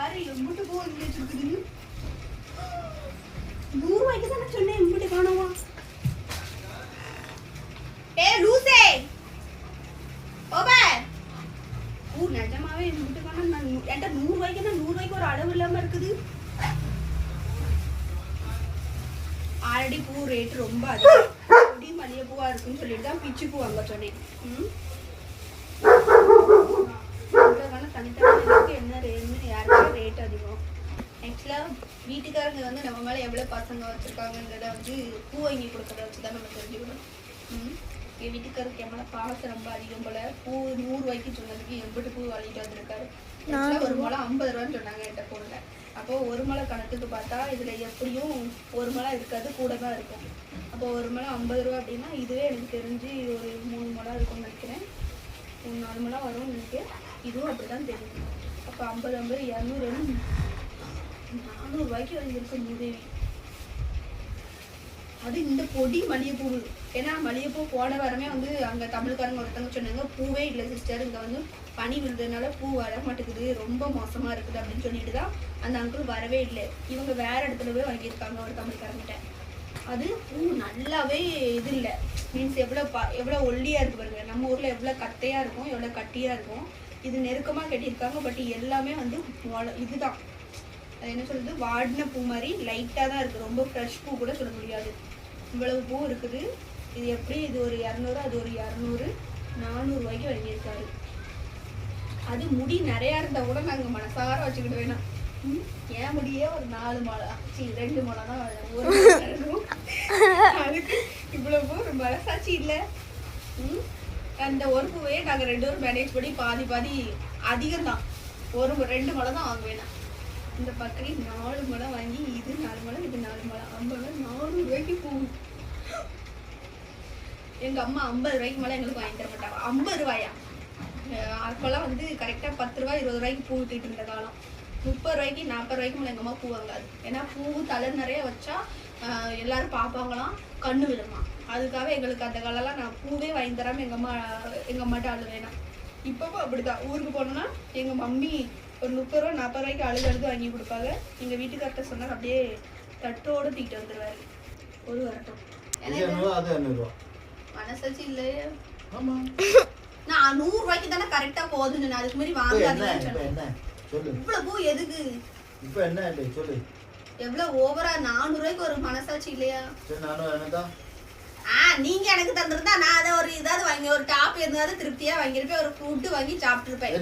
பாரு எம்பிட்டு பூ வாங்கி வச்சிருக்குதுன்னு. 100 ரூபாய்க்கு தானே சொன்னேன், எம்பிட்டு காணவா? லூசே பூ நிஜமாவே எம்பிட்டு காணும். நான் என்கிட்ட 100 ரூபாய்க்கு தான், 100 ரூபாய்க்கு ஒரு அளவு இல்லாம இருக்குது. ஆல்ரெடி பூ ரேட் ரொம்ப அதிகம். கொடி மல்லிகை பூவா இருக்குன்னு சொல்லிட்டு தான் பிச்சு பூ வாங்க சொன்னேன். தனித்தனிக்கு என்ன ரேட்னு யாருக்கும் ரேட் அதிகம். ஆக்சுவலாக வீட்டுக்காரங்க வந்து நம்ம மேலே எவ்வளோ பசங்க வச்சுருக்காங்கன்றத வந்து பூ வாங்கி கொடுக்கறத வச்சு தான் நம்ம தெரிஞ்சுக்கணும். என் வீட்டுக்காரருக்கு என் மேலே பாசம் ரொம்ப அதிகம் போல். பூ 100 ரூபாய்க்கு சொன்னதுக்கு எம்பிட்டு பூ வாங்கிட்டு வந்திருக்காரு. ஒரு முளம் 50 ரூபான்னு சொன்னாங்க என்கிட்ட போடல. அப்போ ஒரு முளை கணக்குக்கு பார்த்தா இதில் எப்படியும் ஒரு முளை இருக்காது, கூட தான் இருக்கும். அப்போ ஒரு முளம் 50 ரூபா அப்படின்னா இதுவே எனக்கு தெரிஞ்சு ஒரு 3 முளம் இருக்கும்னு நினைக்கிறேன். 4 முளம் வரும்னு நினைக்கிறேன். இதுவும் அப்படி தான் தெரியும். அப்போ 50 50 200 400 ரூபாய்க்கு வாங்கியிருக்கு மூதேவி. அது இந்த பொடி மல்லிகைப்பூ. ஏன்னா மல்லிகைப்பூ போன வாரமே வந்து அங்கே தமிழ்காரங்க ஒருத்தவங்க சொன்னாங்க, பூவே இல்லை சிஸ்டர், இங்கே வந்து பனி விழுறதுனால பூ வர மாட்டேங்குது, ரொம்ப மோசமாக இருக்குது அப்படின்னு சொல்லிட்டு தான் அந்த அங்கிள் வரவே இல்லை. இவங்க வேற இடத்துல போய் வாங்கியிருக்காங்க ஒரு தமிழ்காரங்கிட்ட. அது பூ நல்லாவே இது இல்லை, மீன்ஸ் எவ்வளோ ஒல்லியாக இருக்கு பாருங்க. நம்ம ஊரில் எவ்வளோ கட்டையாக இருக்கும், எவ்வளோ கட்டியாக இருக்கும். இது நெருக்கமாக கட்டியிருக்காங்க. பட் எல்லாமே வந்து இதுதான், அது என்ன சொல்றது, வாடின பூ மாதிரி லைட்டாக தான் இருக்குது. ரொம்ப ஃப்ரெஷ் பூ கூட சொல்ல முடியாது, இவ்வளவு பூ இருக்குது. இது எப்படி, இது ஒரு 200, அது ஒரு 200, 400 ரூபாய்க்கு வாங்கியிருக்காரு. அது முடி நிறையா இருந்தால் கூட நாங்கள் மனசார வச்சுக்கிட்டு வேணாம். ஏன் முடியே ஒரு 4 முளம் 2 முளம் தான், ஒரு முளம். அதுக்கு இவ்வளவு ஒரு மனசாட்சி இல்லை. அந்த ஒரு பூவையே நாங்கள் 2 பேரும் மேனேஜ் பண்ணி பாதி பாதி அதிகம்தான், 2 முளம் தான் வாங்க வேணாம். இந்த பக்கரி 4 முளம் வாங்கி, இது 4 முளம், இது 4 முளம், 50 400 ரூபாய்க்கு பூ. எங்க அம்மா 50 ரூபாய்க்கு மேலே எங்களுக்கு வாங்கி தர மாட்டாங்க. 50 ரூபாயா? அப்போல்லாம் வந்து கரெக்டாக 10 ரூபாய் 20 ரூபாய்க்கு பூ விட்டுட்டு இருந்த காலம். 30 ரூபாய்க்கு 40 ரூபாய்க்கு மேலே எங்கள் அம்மா பூ வாங்காது. ஏன்னா பூ தலை நிறைய வச்சா எல்லாரும் பார்ப்பாங்களாம், கண்ணு விடுமா. அதுக்காக எங்களுக்கு அந்த காலம்லாம் நான் பூவே வாங்கி தராமல் எங்கள் அம்மாட்ட அழு வேணாம். இப்போவும் அப்படிதான். ஊருக்கு போனோன்னா எங்கள் மம்மி ஒரு 30 ரூபா 40 ரூபாய்க்கு அழுது வாங்கி கொடுப்பாங்க. எங்கள் வீட்டுக்கார்ட்ட சொன்னால் அப்படியே தட்டோடு தூக்கிட்டு வந்துடுவாரு. ஒரு வரட்டும் மனசாச்சு இல்லையே. நான் 100 ரூபாய்க்கு தானே கரெக்டா போகுதுன்னு, நான் அதுக்கு மாதிரி வாங்காதீங்கன்னு சொன்னேன். இவ்வளவு பூ எதுக்கு? இப்போ என்ன சொல்லு, எவ்வளவு ஓவரா? 400 ரூபாய்க்கு ஒரு மனசாட்சி இல்லையா? நீங்க எனக்கு தந்திருந்தா நான் அதை ஒரு ஏதாவது வாங்கி, ஒரு டாப் இருந்தாலும் திருப்தியா வாங்கியிருப்பேன், ஒரு ஃப்ரூட் வாங்கி சாப்பிட்டுருப்பேன்.